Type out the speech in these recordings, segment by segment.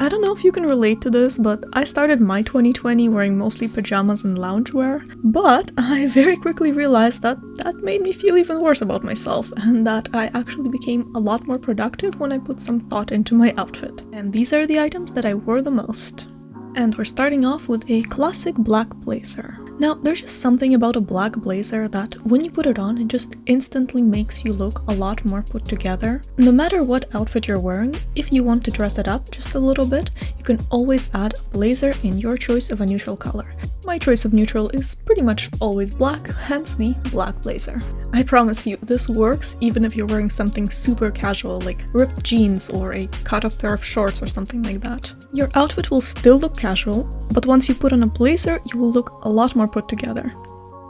I don't know if you can relate to this, but I started my 2020 wearing mostly pajamas and loungewear, but I very quickly realized that that made me feel even worse about myself, and that I actually became a lot more productive when I put some thought into my outfit. And these are the items that I wore the most. And we're starting off with a classic black blazer. Now, there's just something about a black blazer that when you put it on, it just instantly makes you look a lot more put together. No matter what outfit you're wearing, if you want to dress it up just a little bit, you can always add a blazer in your choice of a neutral color. My choice of neutral is pretty much always black, hence the black blazer. I promise you, this works even if you're wearing something super casual like ripped jeans or a cut-off pair of shorts or something like that. Your outfit will still look casual, but once you put on a blazer, you will look a lot more put together.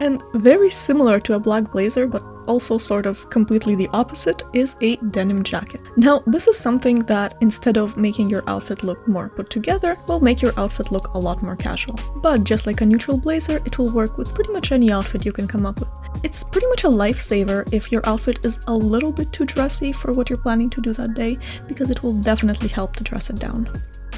And very similar to a black blazer, but also sort of completely the opposite, is a denim jacket. Now, this is something that instead of making your outfit look more put together, will make your outfit look a lot more casual. But just like a neutral blazer, it will work with pretty much any outfit you can come up with. It's pretty much a lifesaver if your outfit is a little bit too dressy for what you're planning to do that day, because it will definitely help to dress it down.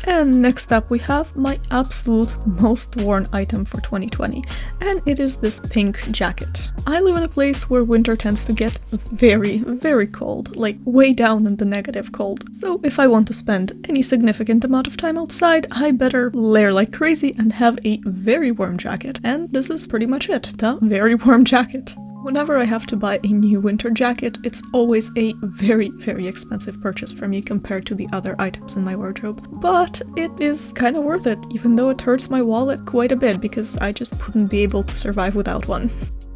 And next up we have my absolute most worn item for 2020, and it is this pink jacket. I live in a place where winter tends to get very, very cold, like way down in the negative cold. So if I want to spend any significant amount of time outside, I better layer like crazy and have a very warm jacket. And this is pretty much it, the very warm jacket. Whenever I have to buy a new winter jacket, it's always a very, very expensive purchase for me compared to the other items in my wardrobe. But it is kind of worth it, even though it hurts my wallet quite a bit because I just wouldn't be able to survive without one.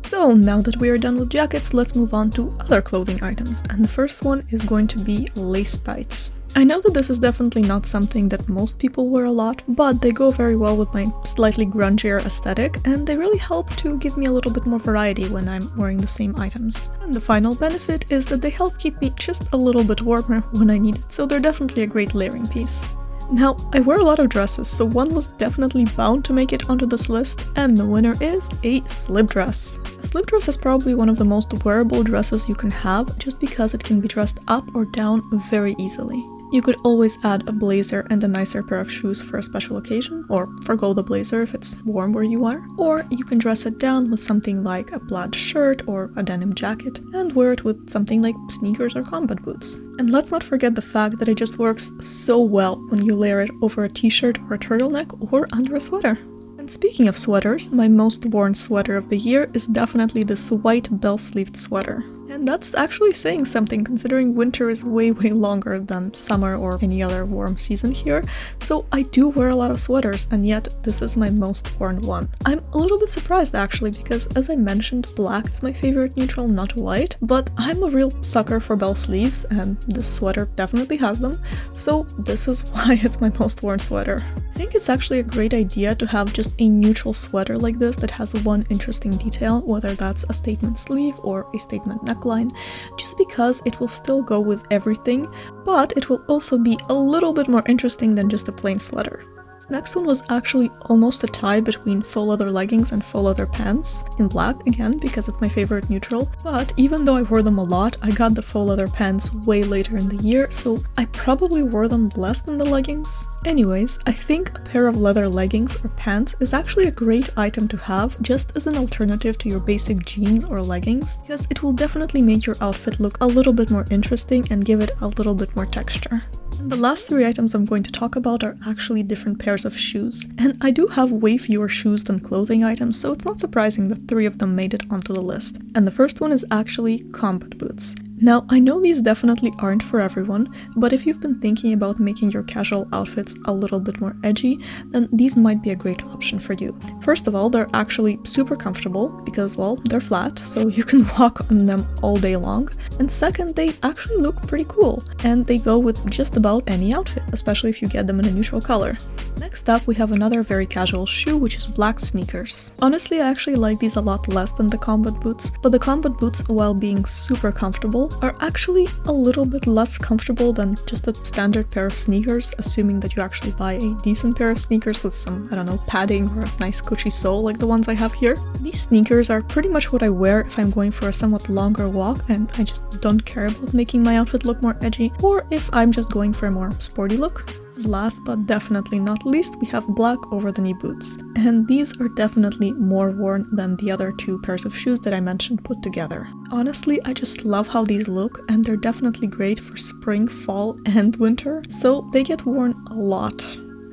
So now that we are done with jackets, let's move on to other clothing items. And the first one is going to be lace tights. I know that this is definitely not something that most people wear a lot, but they go very well with my slightly grungier aesthetic, and they really help to give me a little bit more variety when I'm wearing the same items. And the final benefit is that they help keep me just a little bit warmer when I need it, so they're definitely a great layering piece. Now, I wear a lot of dresses, so one was definitely bound to make it onto this list, and the winner is a slip dress. A slip dress is probably one of the most wearable dresses you can have, just because it can be dressed up or down very easily. You could always add a blazer and a nicer pair of shoes for a special occasion, or forgo the blazer if it's warm where you are. Or you can dress it down with something like a plaid shirt or a denim jacket, and wear it with something like sneakers or combat boots. And let's not forget the fact that it just works so well when you layer it over a t-shirt or a turtleneck or under a sweater. And speaking of sweaters, my most worn sweater of the year is definitely this white bell-sleeved sweater. And that's actually saying something, considering winter is way longer than summer or any other warm season here, so I do wear a lot of sweaters, and yet this is my most worn one. I'm a little bit surprised actually, because as I mentioned, black is my favorite neutral, not white, but I'm a real sucker for bell sleeves, and this sweater definitely has them, so this is why it's my most worn sweater. I think it's actually a great idea to have just a neutral sweater like this that has one interesting detail, whether that's a statement sleeve or a statement neckline, just because it will still go with everything, but it will also be a little bit more interesting than just a plain sweater. Next one was actually almost a tie between faux leather leggings and faux leather pants, in black again because it's my favorite neutral, but even though I wore them a lot, I got the faux leather pants way later in the year, so I probably wore them less than the leggings. Anyways, I think a pair of leather leggings or pants is actually a great item to have just as an alternative to your basic jeans or leggings, because it will definitely make your outfit look a little bit more interesting and give it a little bit more texture. And the last three items I'm going to talk about are actually different pairs of shoes, and I do have way fewer shoes than clothing items, so it's not surprising that three of them made it onto the list. And the first one is actually combat boots. Now, I know these definitely aren't for everyone, but if you've been thinking about making your casual outfits a little bit more edgy, then these might be a great option for you. First of all, they're actually super comfortable because, well, they're flat, so you can walk on them all day long. And second, they actually look pretty cool, and they go with just about any outfit, especially if you get them in a neutral color. Next up, we have another very casual shoe, which is black sneakers. Honestly, I actually like these a lot less than the combat boots, but the combat boots, while being super comfortable, are actually a little bit less comfortable than just a standard pair of sneakers, assuming that you actually buy a decent pair of sneakers with some, I don't know, padding or a nice cushy sole like the ones I have here. These sneakers are pretty much what I wear if I'm going for a somewhat longer walk and I just don't care about making my outfit look more edgy, or if I'm just going for a more sporty look. Last but definitely not least, we have black over-the-knee boots. And these are definitely more worn than the other two pairs of shoes that I mentioned put together. Honestly, I just love how these look, and they're definitely great for spring, fall, and winter, so they get worn a lot.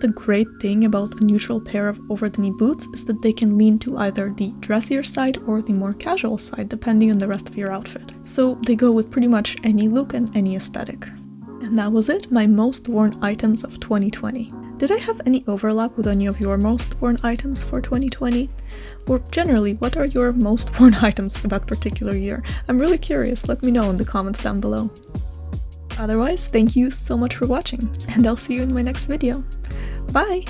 The great thing about a neutral pair of over-the-knee boots is that they can lean to either the dressier side or the more casual side, depending on the rest of your outfit. So they go with pretty much any look and any aesthetic. And that was it, my most worn items of 2020. Did I have any overlap with any of your most worn items for 2020? Or generally, what are your most worn items for that particular year? I'm really curious, let me know in the comments down below. Otherwise, thank you so much for watching, and I'll see you in my next video. Bye!